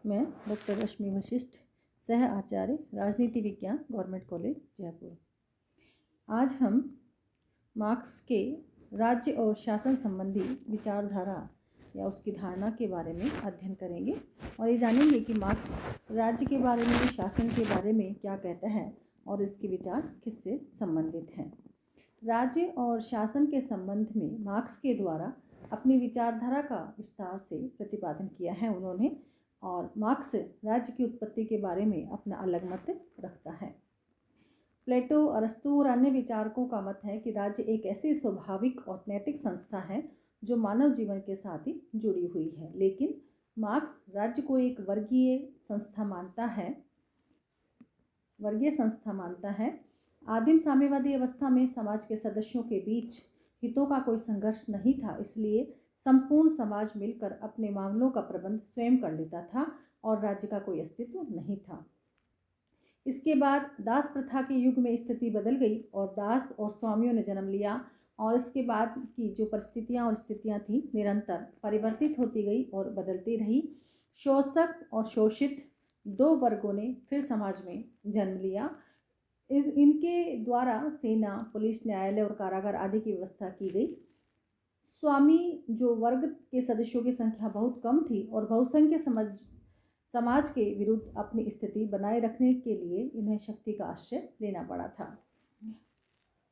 मैं डॉक्टर रश्मि वशिष्ठ, सह आचार्य राजनीति विज्ञान, गवर्नमेंट कॉलेज जयपुर। आज हम मार्क्स के राज्य और शासन संबंधी विचारधारा या उसकी धारणा के बारे में अध्ययन करेंगे और ये जानेंगे कि मार्क्स राज्य के बारे में, शासन के बारे में क्या कहता है और इसके विचार किससे संबंधित हैं। राज्य और शासन के संबंध में मार्क्स के द्वारा अपनी विचारधारा का विस्तार से प्रतिपादन किया है उन्होंने, और मार्क्स राज्य की उत्पत्ति के बारे में अपना अलग मत रखता है। प्लेटो, अरस्तू और अन्य विचारकों का मत है कि राज्य एक ऐसी स्वाभाविक और नैतिक संस्था है जो मानव जीवन के साथ ही जुड़ी हुई है, लेकिन मार्क्स राज्य को एक वर्गीय संस्था मानता है। आदिम साम्यवादी अवस्था में समाज के सदस्यों के बीच हितों का कोई संघर्ष नहीं था, इसलिए संपूर्ण समाज मिलकर अपने मामलों का प्रबंध स्वयं कर लेता था और राज्य का कोई अस्तित्व नहीं था। इसके बाद दास प्रथा के युग में स्थिति बदल गई और दास और स्वामियों ने जन्म लिया, और इसके बाद की जो परिस्थितियां और स्थितियां थी निरंतर परिवर्तित होती गई और बदलती रही। शोषक और शोषित दो वर्गों ने फिर समाज में जन्म लिया। इनके द्वारा सेना, पुलिस, न्यायालय और कारागार आदि की व्यवस्था की गई। स्वामी जो वर्ग के सदस्यों की संख्या बहुत कम थी और बहुसंख्य समाज के विरुद्ध अपनी स्थिति बनाए रखने के लिए इन्हें शक्ति का आश्रय लेना पड़ा था।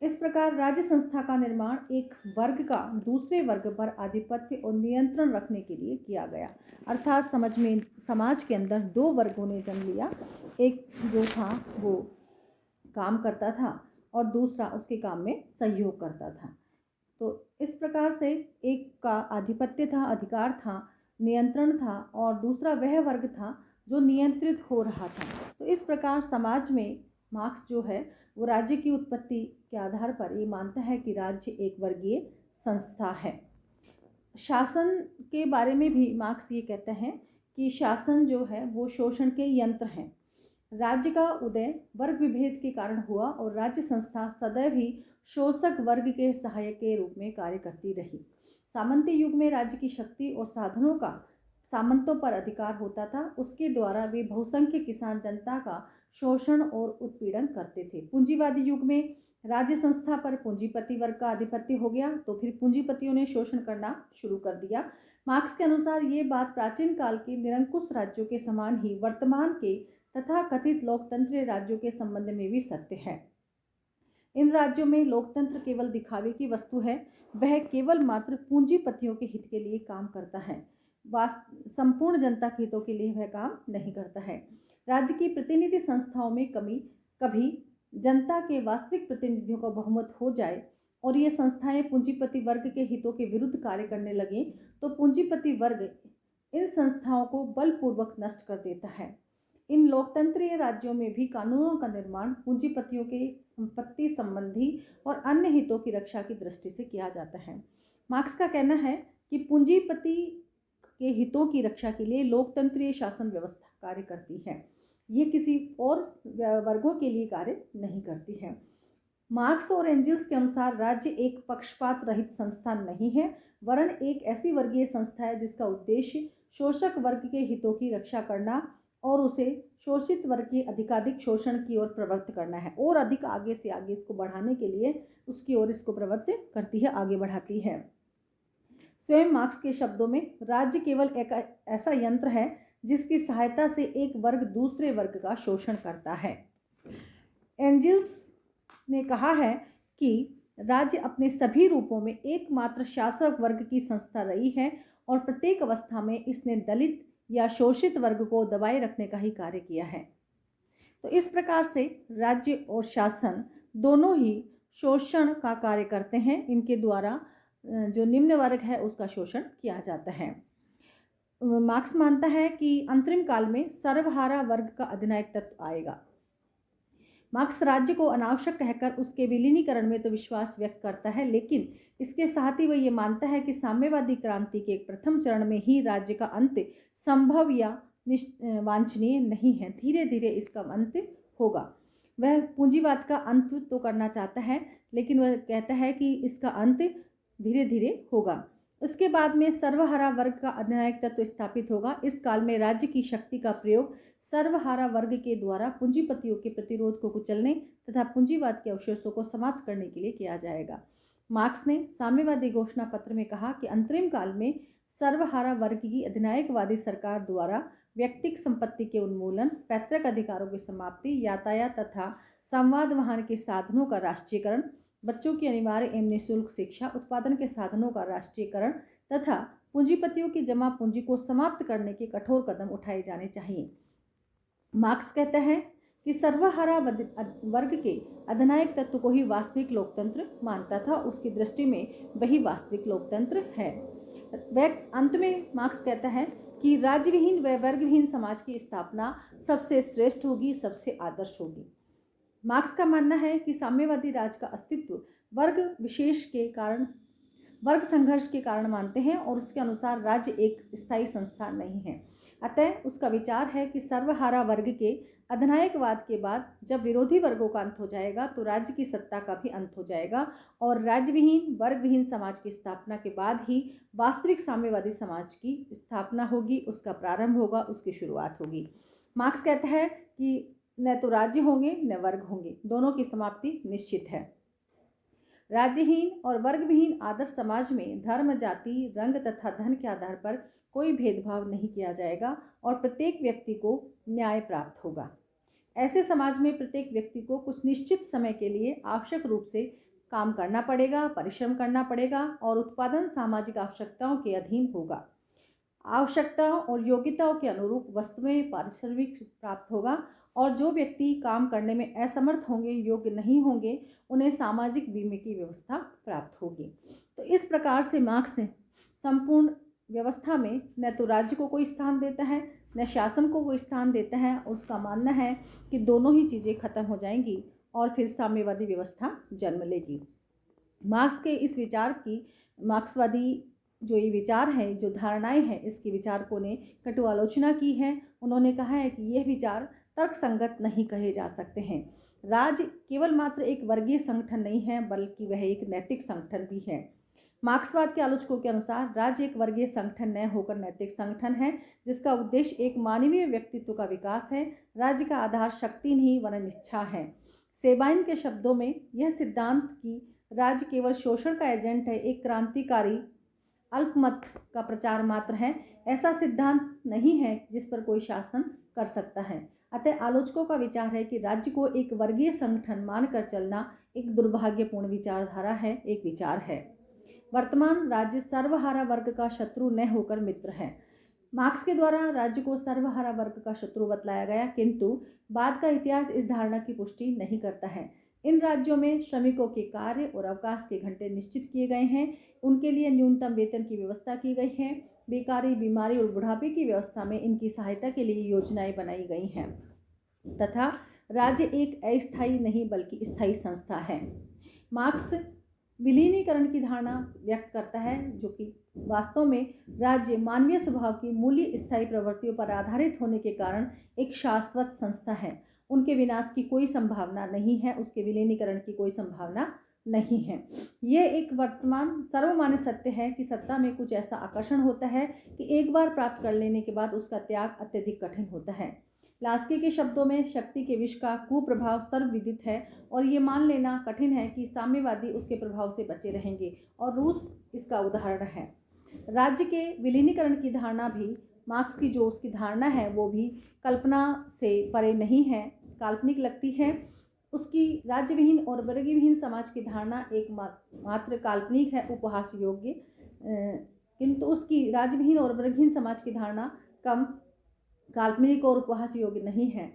इस प्रकार राज्य संस्था का निर्माण एक वर्ग का दूसरे वर्ग पर आधिपत्य और नियंत्रण रखने के लिए किया गया, अर्थात समाज के अंदर दो वर्गों ने जन्म लिया। एक जो था वो काम करता था और दूसरा उसके काम में सहयोग करता था। तो इस प्रकार से एक का आधिपत्य था, अधिकार था, नियंत्रण था, और दूसरा वह वर्ग था जो नियंत्रित हो रहा था। तो इस प्रकार समाज में मार्क्स जो है वो राज्य की उत्पत्ति के आधार पर ये मानता है कि राज्य एक वर्गीय संस्था है। शासन के बारे में भी मार्क्स ये कहते हैं कि शासन जो है वो शोषण के यंत्र हैं। राज्य का उदय वर्ग विभेद के कारण हुआ और राज्य संस्था सदैव ही शोषक वर्ग के सहायक के रूप में कार्य करती रही। सामंती युग में राज्य की शक्ति और साधनों का सामंतों पर अधिकार होता था, उसके द्वारा वे बहुसंख्य किसान जनता का शोषण और उत्पीड़न करते थे। पूंजीवादी युग में राज्य संस्था पर पूंजीपति वर्ग का आधिपत्य हो गया, तो फिर पूंजीपतियों ने शोषण करना शुरू कर दिया। मार्क्स के अनुसार ये बात प्राचीन काल के निरंकुश राज्यों के समान ही वर्तमान के तथा कथित लोकतंत्रीय राज्यों के संबंध में भी सत्य है। इन राज्यों में लोकतंत्र केवल दिखावे की वस्तु है, वह केवल मात्र पूंजीपतियों के हित के लिए काम करता है, संपूर्ण जनता के हितों के लिए वह काम नहीं करता है। राज्य की प्रतिनिधि संस्थाओं में कभी जनता के वास्तविक प्रतिनिधियों का बहुमत हो जाए और ये संस्थाएं पूंजीपति वर्ग के हितों के विरुद्ध कार्य करने लगे, तो पूंजीपति वर्ग इन संस्थाओं को बलपूर्वक नष्ट कर देता है। इन लोकतंत्रीय राज्यों में भी कानूनों का निर्माण पूंजीपतियों के संपत्ति संबंधी और अन्य हितों की रक्षा की दृष्टि से किया जाता है। मार्क्स का कहना है कि पूंजीपति के हितों की रक्षा के लिए लोकतंत्रीय शासन व्यवस्था कार्य करती है, ये किसी और वर्गों के लिए कार्य नहीं करती है। मार्क्स और एंजल्स के अनुसार राज्य एक पक्षपात रहित संस्था नहीं है, वरन एक ऐसी वर्गीय संस्था है जिसका उद्देश्य शोषक वर्ग के हितों की रक्षा करना और उसे शोषित वर्ग के अधिकाधिक शोषण की ओर प्रवृत्त करना है, और अधिक आगे से आगे इसको बढ़ाने के लिए उसकी ओर इसको प्रवृत्त करती है, आगे बढ़ाती है। स्वयं मार्क्स के शब्दों में राज्य केवल एक ऐसा यंत्र है जिसकी सहायता से एक वर्ग दूसरे वर्ग का शोषण करता है। एंजल्स ने कहा है कि राज्य अपने सभी रूपों में एकमात्र शासक वर्ग की संस्था रही है और प्रत्येक अवस्था में इसने दलित या शोषित वर्ग को दबाए रखने का ही कार्य किया है। तो इस प्रकार से राज्य और शासन दोनों ही शोषण का कार्य करते हैं। इनके द्वारा जो निम्न वर्ग है उसका शोषण किया जाता है। मार्क्स मानता है कि अंतरिम काल में सर्वहारा वर्ग का अधिनायक तत्व आएगा। मार्क्स राज्य को अनावश्यक कहकर उसके विलीनीकरण में तो विश्वास व्यक्त करता है, लेकिन इसके साथ ही वह ये मानता है कि साम्यवादी क्रांति के एक प्रथम चरण में ही राज्य का अंत संभव या वांछनीय नहीं है, धीरे धीरे इसका अंत होगा। वह पूंजीवाद का अंत तो करना चाहता है, लेकिन वह कहता है कि इसका अंत धीरे धीरे होगा। इसके बाद में सर्वहारा वर्ग का अधिनायक तत्व स्थापित होगा। इस काल में राज्य की शक्ति का प्रयोग सर्वहारा वर्ग के द्वारा पूंजीपतियों के प्रतिरोध को कुचलने तथा पूंजीवाद के अवशेषों को समाप्त करने के लिए किया जाएगा। मार्क्स ने साम्यवादी घोषणा पत्र में कहा कि अंतरिम काल में सर्वहारा वर्ग की अधिनायकवादी सरकार द्वारा व्यक्तिगत संपत्ति के उन्मूलन, पैतृक अधिकारों की समाप्ति, यातायात तथा संवाद वाहन के साधनों का राष्ट्रीयकरण, बच्चों की अनिवार्य एवं निःशुल्क शिक्षा, उत्पादन के साधनों का राष्ट्रीयकरण तथा पूंजीपतियों की जमा पूंजी को समाप्त करने के कठोर कदम उठाए जाने चाहिए। मार्क्स कहते हैं कि सर्वहारा वर्ग के अधिनायक तत्व को ही वास्तविक लोकतंत्र मानता था। उसकी दृष्टि में वही वास्तविक लोकतंत्र है। वह अंत में मार्क्स कहता है कि राज्यविहीन व वर्गविहीन समाज की स्थापना सबसे श्रेष्ठ होगी, सबसे आदर्श होगी। मार्क्स का मानना है कि साम्यवादी राज का अस्तित्व वर्ग विशेष के कारण, वर्ग संघर्ष के कारण मानते हैं और उसके अनुसार राज्य एक स्थायी संस्था नहीं है। अतः उसका विचार है कि सर्वहारा वर्ग के अधिनायकवाद के बाद जब विरोधी वर्गों का अंत हो जाएगा तो राज्य की सत्ता का भी अंत हो जाएगा और राज्यविहीन वर्गविहीन समाज की स्थापना के बाद ही वास्तविक साम्यवादी समाज की स्थापना होगी, उसका प्रारंभ होगा, उसकी शुरुआत होगी। मार्क्स कहता है कि न तो राज्य होंगे न वर्ग होंगे, दोनों की समाप्ति निश्चित है। राज्यहीन और वर्गविहीन आदर्श समाज में धर्म, जाति, रंग तथा धन के आधार पर कोई भेदभाव नहीं किया जाएगा और प्रत्येक व्यक्ति को न्याय प्राप्त होगा। ऐसे समाज में प्रत्येक व्यक्ति को कुछ निश्चित समय के लिए आवश्यक रूप से काम करना पड़ेगा, परिश्रम करना पड़ेगा और उत्पादन सामाजिक आवश्यकताओं के अधीन होगा। आवश्यकताओं और योग्यताओं के अनुरूप वस्तुएं पारिश्रमिक प्राप्त होगा और जो व्यक्ति काम करने में असमर्थ होंगे, योग्य नहीं होंगे, उन्हें सामाजिक बीमे की व्यवस्था प्राप्त होगी। तो इस प्रकार से मार्क्स संपूर्ण व्यवस्था में न तो राज्य को कोई स्थान देता है न शासन को कोई स्थान देता है। उसका मानना है कि दोनों ही चीज़ें खत्म हो जाएंगी और फिर साम्यवादी व्यवस्था जन्म लेगी। मार्क्स के इस विचार की, मार्क्सवादी जो ये विचार है, जो धारणाएं हैं, इसकी विचारकों ने कटु आलोचना की है। उन्होंने कहा है कि यह विचार तर्कसंगत नहीं कहे जा सकते हैं। राज्य केवल मात्र एक वर्गीय संगठन नहीं है बल्कि वह एक नैतिक संगठन भी है। मार्क्सवाद के आलोचकों के अनुसार राज्य एक वर्गीय संगठन न होकर नैतिक संगठन है जिसका उद्देश्य एक मानवीय व्यक्तित्व का विकास है। राज्य का आधार शक्ति नहीं वरन इच्छा है। सेबाइन के शब्दों में यह सिद्धांत कि राज्य केवल शोषण का एजेंट है एक क्रांतिकारी अल्पमत का प्रचार मात्र है, ऐसा सिद्धांत नहीं है जिस पर कोई शासन कर सकता है। अतः आलोचकों का विचार है कि राज्य को एक वर्गीय संगठन मानकर चलना एक दुर्भाग्यपूर्ण विचारधारा है, एक विचार है। वर्तमान राज्य सर्वहारा वर्ग का शत्रु न होकर मित्र है। मार्क्स के द्वारा राज्य को सर्वहारा वर्ग का शत्रु बतलाया गया, किंतु बाद का इतिहास इस धारणा की पुष्टि नहीं करता है। इन राज्यों में श्रमिकों के कार्य और अवकाश के घंटे निश्चित किए गए हैं, उनके लिए न्यूनतम वेतन की व्यवस्था की गई है, बेकारी, बीमारी और बुढ़ापे की व्यवस्था में इनकी सहायता के लिए योजनाएं बनाई गई हैं तथा राज्य एक अस्थायी नहीं बल्कि स्थायी संस्था है। मार्क्स विलीनीकरण की धारणा व्यक्त करता है जो कि वास्तव में राज्य मानवीय स्वभाव की मूल्य स्थायी प्रवृत्तियों पर आधारित होने के कारण एक शाश्वत संस्था है। उनके विनाश की कोई संभावना नहीं है, उसके विलीनीकरण की कोई संभावना नहीं है। यह एक वर्तमान सर्वमान्य सत्य है कि सत्ता में कुछ ऐसा आकर्षण होता है कि एक बार प्राप्त कर लेने के बाद उसका त्याग अत्यधिक कठिन होता है। लास्की के शब्दों में शक्ति के विष का कुप्रभाव सर्वविदित है और ये मान लेना कठिन है कि साम्यवादी उसके प्रभाव से बचे रहेंगे और रूस इसका उदाहरण है। राज्य के विलीनीकरण की धारणा भी मार्क्स की जो उसकी धारणा है वो भी कल्पना से परे नहीं है, काल्पनिक लगती है। उसकी राज्यविहीन और वर्गविहीन समाज की धारणा एक मात्र काल्पनिक है, उपहास योग्य, किंतु उसकी राज्यविहीन और वर्गहीन समाज की धारणा कम काल्पनिक और उपहास योग्य नहीं है।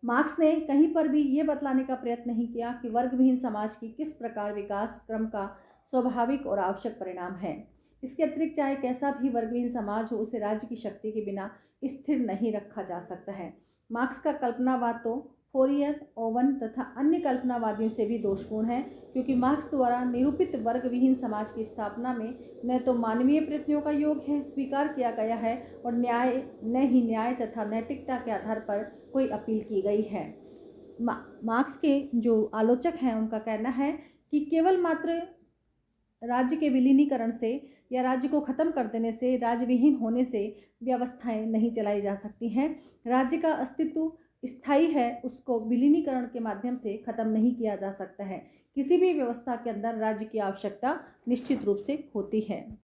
मार्क्स ने कहीं पर भी ये बतलाने का प्रयत्न नहीं किया कि वर्गविहीन समाज की किस प्रकार विकास क्रम का स्वाभाविक और आवश्यक परिणाम है। इसके अतिरिक्त चाहे कैसा भी वर्गविहीन समाज हो, उसे राज्य की शक्ति के बिना स्थिर नहीं रखा जा सकता है। मार्क्स का कल्पनावाद तो फोरियर, ओवन तथा अन्य कल्पनावादियों से भी दोषपूर्ण है, क्योंकि मार्क्स द्वारा निरूपित वर्गविहीन समाज की स्थापना में न तो मानवीय प्रयत्नों का योग है स्वीकार किया गया है और न ही न्याय तथा नैतिकता के आधार पर कोई अपील की गई है। मार्क्स के जो आलोचक हैं उनका कहना है कि केवल मात्र राज्य के विलीनीकरण से या राज्य को ख़त्म कर देने से, राज्यविहीन होने से व्यवस्थाएं नहीं चलाई जा सकती हैं। राज्य का अस्तित्व स्थायी है, उसको विलीनीकरण के माध्यम से ख़त्म नहीं किया जा सकता है। किसी भी व्यवस्था के अंदर राज्य की आवश्यकता निश्चित रूप से होती है।